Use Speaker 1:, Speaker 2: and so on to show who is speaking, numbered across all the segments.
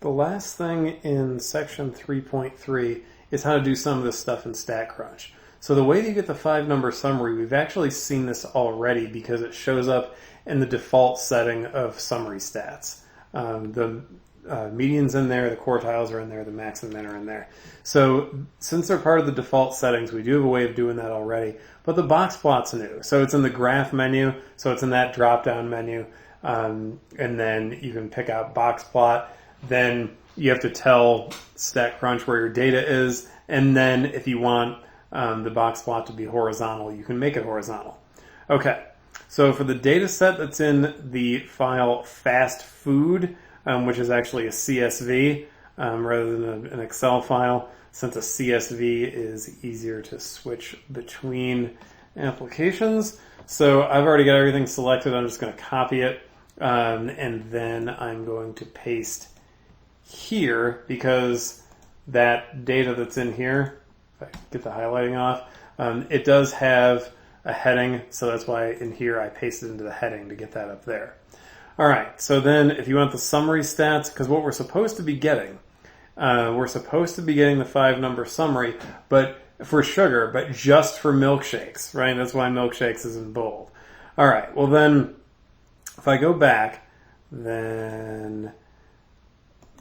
Speaker 1: the last thing in section 3.3 is how to do some of this stuff in StatCrunch. So the way that you get the 5-number summary, we've actually seen this already because it shows up in the default setting of summary stats. The median's in there, the quartiles are in there, the max and min are in there. So since they're part of the default settings, we do have a way of doing that already. But the box plot's new. So it's in the graph menu, so it's in that drop-down menu. And then you can pick out box plot. Then you have to tell StatCrunch where your data is. And then if you want the box plot to be horizontal, you can make it horizontal. Okay, so for the data set that's in the file fast food, which is actually a CSV rather than an Excel file, since a CSV is easier to switch between applications. So I've already got everything selected. I'm just going to copy it, and then I'm going to paste here because that data that's in here, if I get the highlighting off, it does have a heading, so that's why in here I pasted into the heading to get that up there. All right, so then if you want the summary stats, because what we're supposed to be getting, the 5-number summary, but for sugar, but just for milkshakes, right? That's why milkshakes is in bold. All right, well then, if I go back, then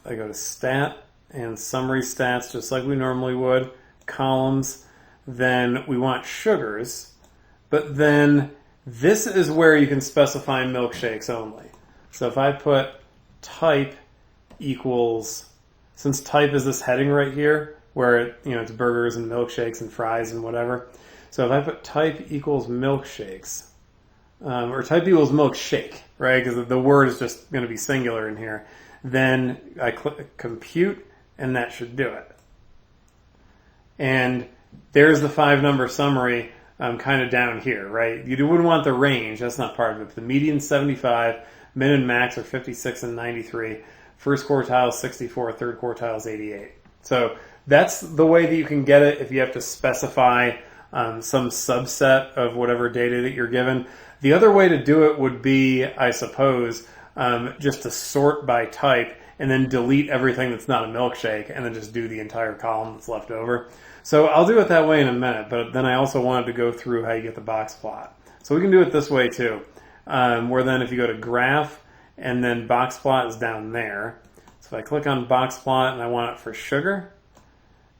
Speaker 1: I go to stat and summary stats, just like we normally would, columns, then we want sugars, but then this is where you can specify milkshakes only. So if I put type equals, since type is this heading right here, where it's burgers and milkshakes and fries and whatever. So if I put type equals milkshakes, or type equals milkshake, right? Because the word is just going to be singular in here. Then I click compute, and that should do it. And there's the 5-number summary kind of down here, right? You wouldn't want the range. That's not part of it. But the median 75, min and max are 56 and 93. First quartile is 64, third quartile is 88. So that's the way that you can get it if you have to specify some subset of whatever data that you're given. The other way to do it would be, I suppose, just to sort by type and then delete everything that's not a milkshake and then just do the entire column that's left over. So I'll do it that way in a minute, but then I also wanted to go through how you get the box plot. So we can do it this way too, where then if you go to graph and then box plot is down there. So if I click on box plot and I want it for sugar,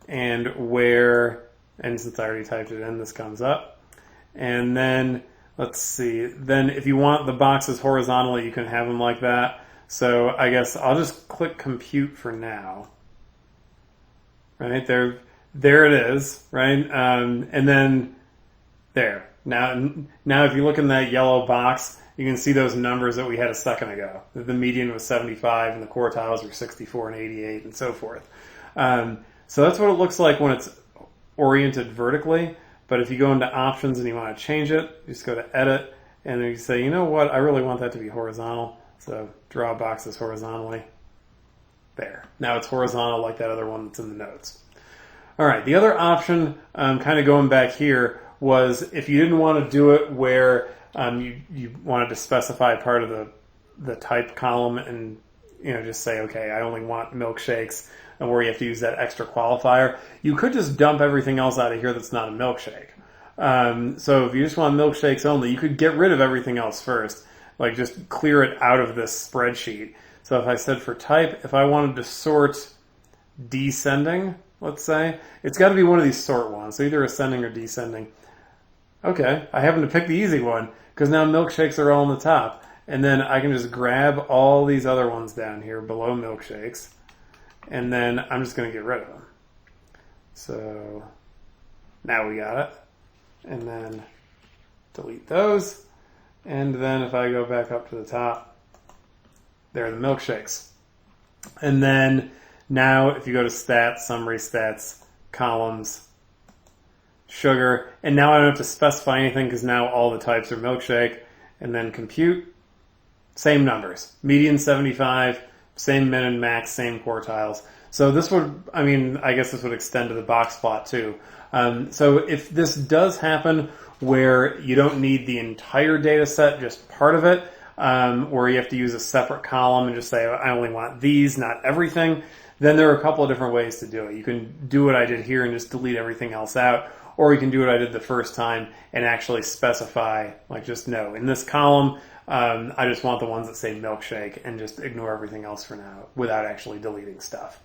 Speaker 1: and since I already typed it in, this comes up. And then, let's see, then if you want the boxes horizontally, you can have them like that. So I guess I'll just click compute for now. Right, there it is, right? And then there. Now if you look in that yellow box, you can see those numbers that we had a second ago. The median was 75 and the quartiles were 64 and 88 and so forth. So that's what it looks like when it's oriented vertically. But if you go into options and you want to change it, you just go to edit and then you say, you know what, I really want that to be horizontal. So draw boxes horizontally. There. Now it's horizontal like that other one that's in the notes. All right, the other option, kind of going back here, was if you didn't want to do it where you wanted to specify part of the type column and just say, okay, I only want milkshakes, and where you have to use that extra qualifier, you could just dump everything else out of here that's not a milkshake. So if you just want milkshakes only, you could get rid of everything else first, like just clear it out of this spreadsheet. So if I said for type, if I wanted to sort descending, let's say, it's got to be one of these sort ones, so either ascending or descending. Okay, I happen to pick the easy one because now milkshakes are all on the top. And then I can just grab all these other ones down here below milkshakes. And then I'm just going to get rid of them. So now we got it. And then delete those. And then if I go back up to the top, there are the milkshakes. And then now if you go to stats, summary stats, columns, sugar, and now I don't have to specify anything because now all the types are milkshake. And then compute, same numbers. Median 75, same min and max, same quartiles. So this would, I guess this would extend to the box plot too. So if this does happen where you don't need the entire data set, just part of it, or you have to use a separate column and just say, I only want these, not everything, then there are a couple of different ways to do it. You can do what I did here and just delete everything else out, or you can do what I did the first time and actually specify, like just no, in this column, I just want the ones that say milkshake and just ignore everything else for now without actually deleting stuff.